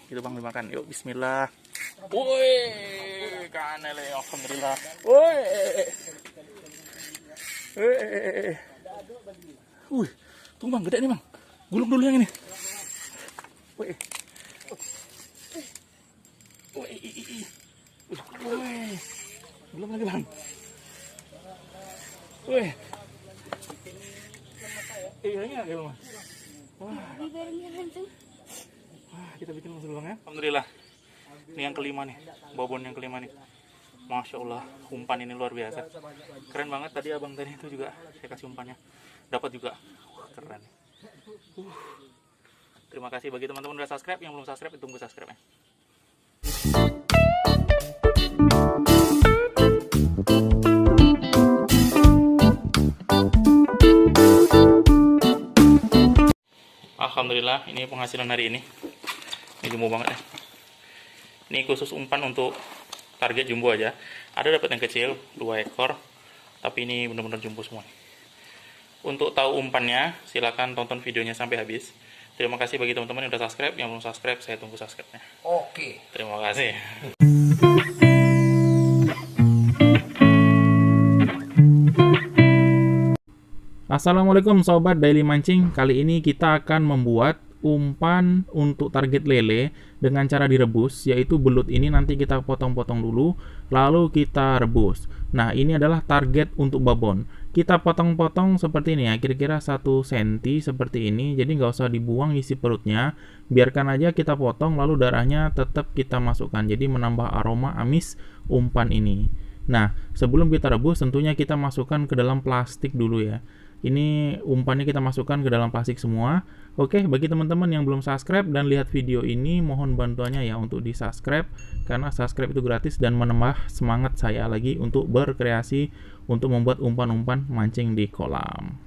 Itu bang dimakan. Yuk bismillah. Woi, kan lele alhamdulillah. Woi. Tunggu bang, gede nih bang. Gulung dulu yang ini. Woi. Woi. Woi. Belum lagi bang. Woi. Iya ini agak bang. Wah, kita bikin langsung bang ya. Alhamdulillah. Ini yang kelima nih, babon yang kelima nih. Masya Allah, umpan ini luar biasa. Keren banget tadi abang tadi itu juga saya kasih umpannya. Dapat juga. Keren. Terima kasih bagi teman-teman udah subscribe, yang belum subscribe tunggu subscribe-nya. Alhamdulillah, ini penghasilan hari ini. Ini jumbo banget ya. Ini khusus umpan untuk target jumbo aja. Ada dapat yang kecil 2 ekor, tapi ini benar-benar jumbo semua. Untuk tahu umpannya, silakan tonton videonya sampai habis. Terima kasih bagi teman-teman yang udah subscribe, yang belum subscribe saya tunggu subscribe-nya. Oke. Terima kasih. Assalamualaikum sobat daily mancing. Kali ini kita akan membuat umpan untuk target lele dengan cara direbus, yaitu belut ini nanti kita potong-potong dulu lalu kita rebus. Nah, ini adalah target untuk babon. Kita potong-potong seperti ini ya, kira-kira 1 cm seperti ini. Jadi nggak usah dibuang isi perutnya, biarkan aja kita potong lalu darahnya tetap kita masukkan. Jadi menambah aroma amis umpan ini. Nah, sebelum kita rebus tentunya kita masukkan ke dalam plastik dulu ya. Ini umpannya kita masukkan ke dalam plastik semua. Oke, bagi teman-teman yang belum subscribe dan lihat video ini, mohon bantuannya ya untuk di subscribe, karena subscribe itu gratis dan menambah semangat saya lagi untuk berkreasi untuk membuat umpan-umpan mancing di kolam.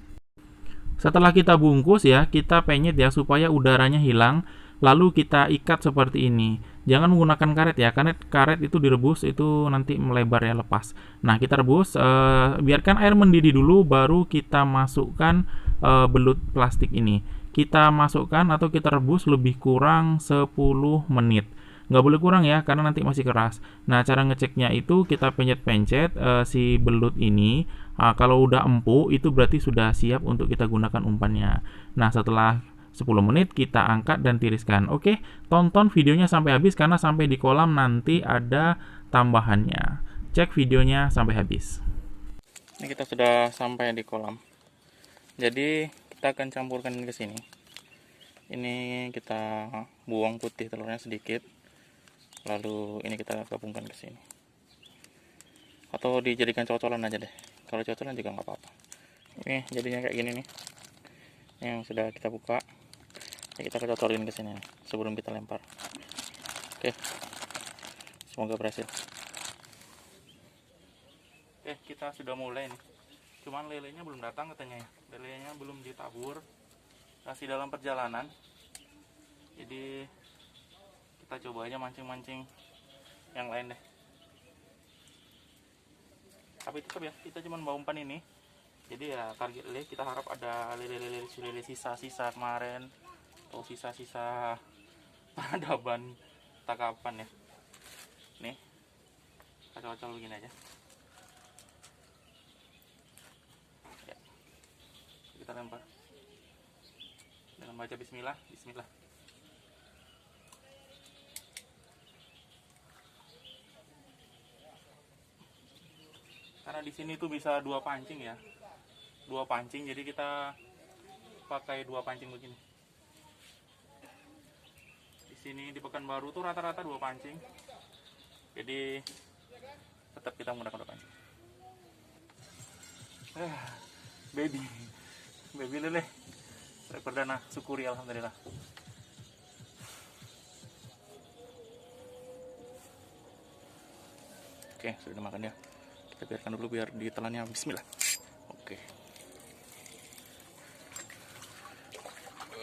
Setelah kita bungkus ya, kita penyet ya supaya udaranya hilang, lalu kita ikat seperti ini. Jangan menggunakan karet ya, karena karet itu direbus itu nanti melebar ya, lepas. Nah, kita rebus, biarkan air mendidih dulu, baru kita masukkan belut plastik ini. Kita masukkan atau kita rebus lebih kurang 10 menit. Nggak boleh kurang ya, karena nanti masih keras. Nah, cara ngeceknya itu kita pencet-pencet si belut ini. Kalau udah empuk, itu berarti sudah siap untuk kita gunakan umpannya. Nah, setelah 10 menit kita angkat dan tiriskan. Oke, tonton videonya sampai habis karena sampai di kolam nanti ada tambahannya. Cek videonya sampai habis. Ini kita sudah sampai di kolam. Jadi kita akan campurkan ke sini. Ini kita buang putih telurnya sedikit. Lalu ini kita gabungkan ke sini. Atau dijadikan cocolan aja deh. Kalau cocolan juga nggak apa-apa. Ini jadinya kayak gini nih. Yang sudah kita buka. Ya, kita cocolin ke sini sebelum kita lempar. Oke. Semoga berhasil. Oke, kita sudah mulai nih. Cuman lelenya belum datang katanya ya. Lelenya belum ditabur. Masih dalam perjalanan. Jadi kita coba aja mancing-mancing yang lain deh. Tapi tetap ya, kita cuma bawa umpan ini. Jadi ya target lele kita harap ada lele sisa-sisa kemarin. Atau sisa-sisa peradaban tangkapan ya. Nih, kacau-kacau begini aja ya. Kita lempar dengan baca bismillah. Bismillah. Karena di sini tuh bisa 2 pancing ya, 2 pancing, jadi kita pakai 2 pancing begini. Sini di Pekanbaru tuh rata-rata 2 pancing, jadi tetap kita menggunakan 2 pancing. Baby lele perdana, syukuri alhamdulillah. Oke, sudah dimakan ya, kita biarkan dulu biar ditelannya. Bismillah.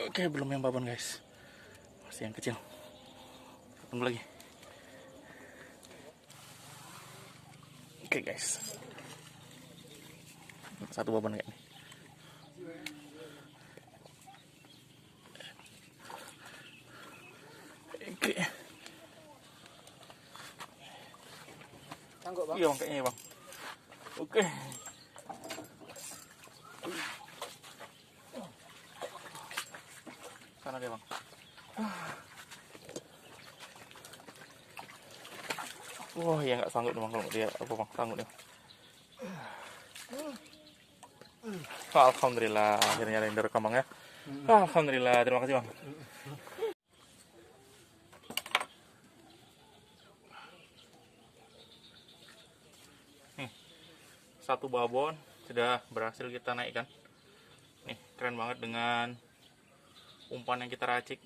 Oke, belum yang babon guys, masih yang kecil. Tunggu lagi. Oke guys, 1 babon kayak ini. Oke. Sanggup bang? Iya bang, kayaknya bang. Oke. Sana dia bang. Wah, ya nggak sanggup bang kalau dia apa bang, sanggup dia. Alhamdulillah, akhirnya ada yang direkam bang ya. Alhamdulillah, terima kasih bang. Nih, satu babon sudah berhasil kita naikkan. Nih, keren banget dengan umpan yang kita racik.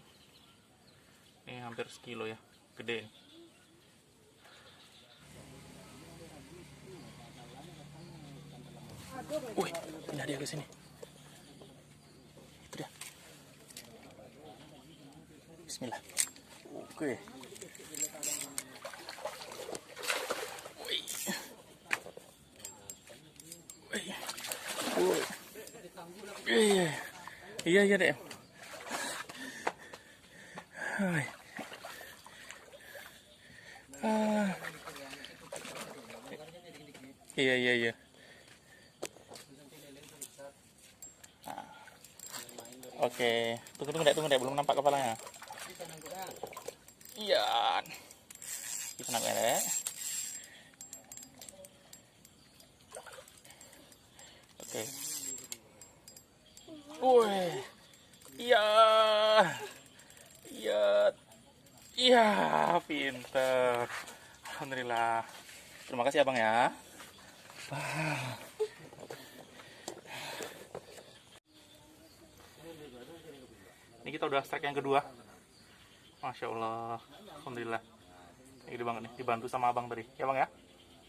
Ini hampir sekilo ya, gede. Wih, pindah dia ke sini. Itu dia. Bismillah. Oke. Wih. Wih. Wih. Iya, iya deh. Hai. Iya, iya, iya. Oke, tunggu deh, belum nampak kepalanya. Iya, bisa nampak ya. Oke. Wih, iya, iya, iya, pinter. Alhamdulillah. Terima kasih abang ya. Ini kita udah strike yang kedua. Masya Allah. Alhamdulillah. Ini gede banget nih. Dibantu sama abang tadi. Ya bang ya.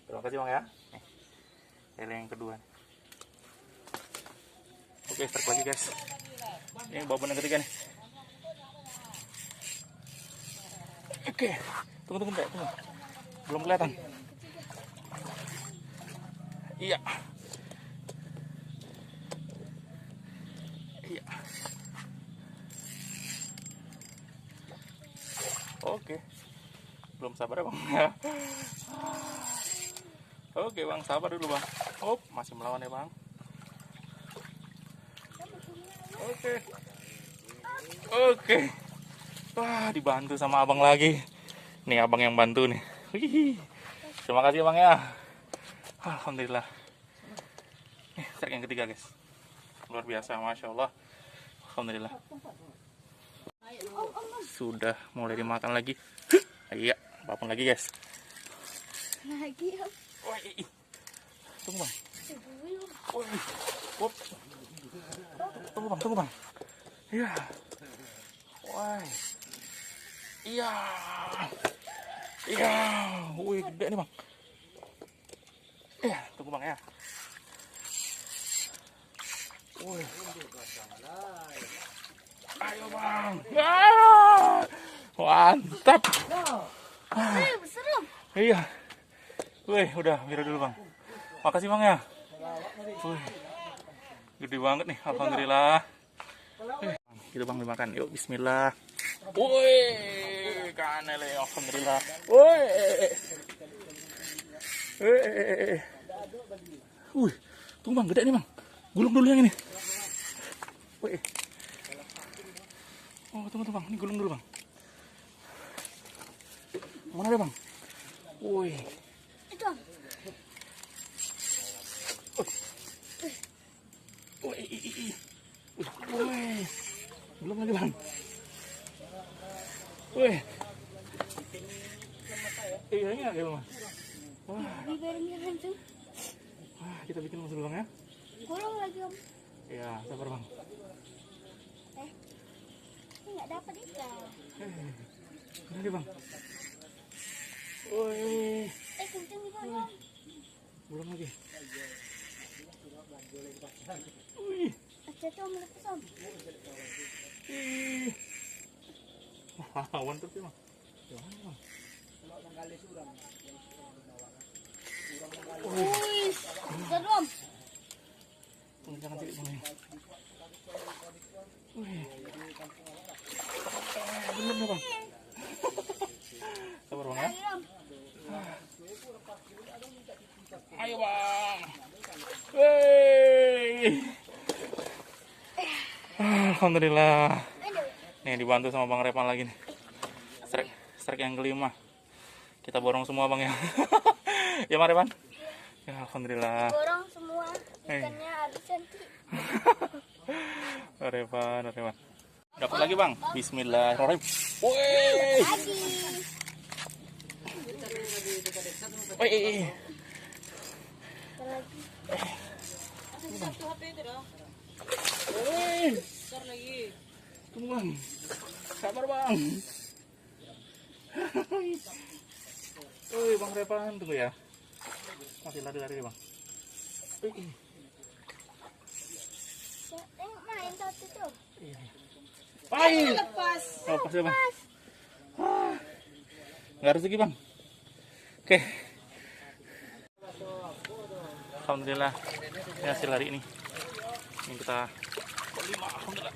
Terima kasih bang ya. Nih. Lele yang kedua. Oke, strike lagi guys. Ini babon yang ketiga nih. Oke. Tunggu. Belum kelihatan. Iya. Iya. Oke, belum sabar ya bang. Oke bang, sabar dulu bang. Oh, masih melawan ya bang. Oke. Wah, dibantu sama abang lagi. Nih abang yang bantu nih. Wih. Terima kasih bang ya. Alhamdulillah. Nih, strike yang ketiga guys. Luar biasa, masya Allah. Alhamdulillah. Sudah mulai dimakan lagi. Iya, babon lagi guys. Lagi ya. Tunggu bang. Tunggu bang. Iya. Wah. Iya. Iya. Wih, gede nih bang. Iya, tunggu bang ya. Wih. Ayo bang. Mantap. Serem. Iya. Wih, udah biru dulu bang. Makasih bang ya. Wih. Gede banget nih, alhamdulillah. Itu bang dimakan. Yuk, bismillah. Wih, kanele, alhamdulillah. Wih, tunggu bang, gede nih bang. Gulung dulu yang ini. Wih. Oh, tunggu bang, ini gulung dulu bang. Mana ada bang? Wih. Itu bang. Wih. Belum lagi bang. Wih. Iya, ini ada bang. Wah. Biar tuh. Wah, kita bikin dulu bang ya. Gulung lagi om. Iya, sabar bang. Ini nggak dapat ikan. Mana dia bang? Wih. Kenceng nih bang. Om. Belum lagi. Wih. Ada om lepas om. Ih. Wah, mantap sih bang. Jangan bang. Wih, seru om. Jangan cilik bang. Wih. Belum ya bang. Sabar bang ya. Ayo, Om. Ayo bang. Wey. Alhamdulillah. Aduh. Nih dibantu sama Bang Repan lagi nih. Strike yang kelima. Kita borong semua bang ya. Ya Bang Repan. Ya alhamdulillah. Borong semua ikannya habis nanti. Repan. Dapat lagi bang. Bismillahirrahmanirrahim. Woi. Lagi. Woi. Lagi. Woi. Tunggu bang. Sabar bang. Woi Bang Repan tunggu ya. Masih lari-lari bang. Tengok main satu tuh. Pai. Lepas ya bang. Nggak rezeki bang. Oke. Alhamdulillah. Ini hasil hari ini. Ini kita 5. Alhamdulillah.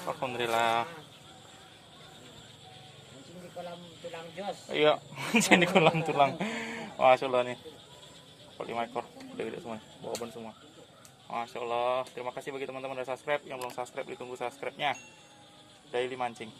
Alhamdulillah. Di kolam tulang jos. Iya, sini kolam tulang. Masya Allah nih. 5 ekor, gede-gede semua, bawa ban semua. Masya Allah. Terima kasih bagi teman-teman yang udah subscribe. Yang belum subscribe, ditunggu subscribe-nya. Daily Mancing.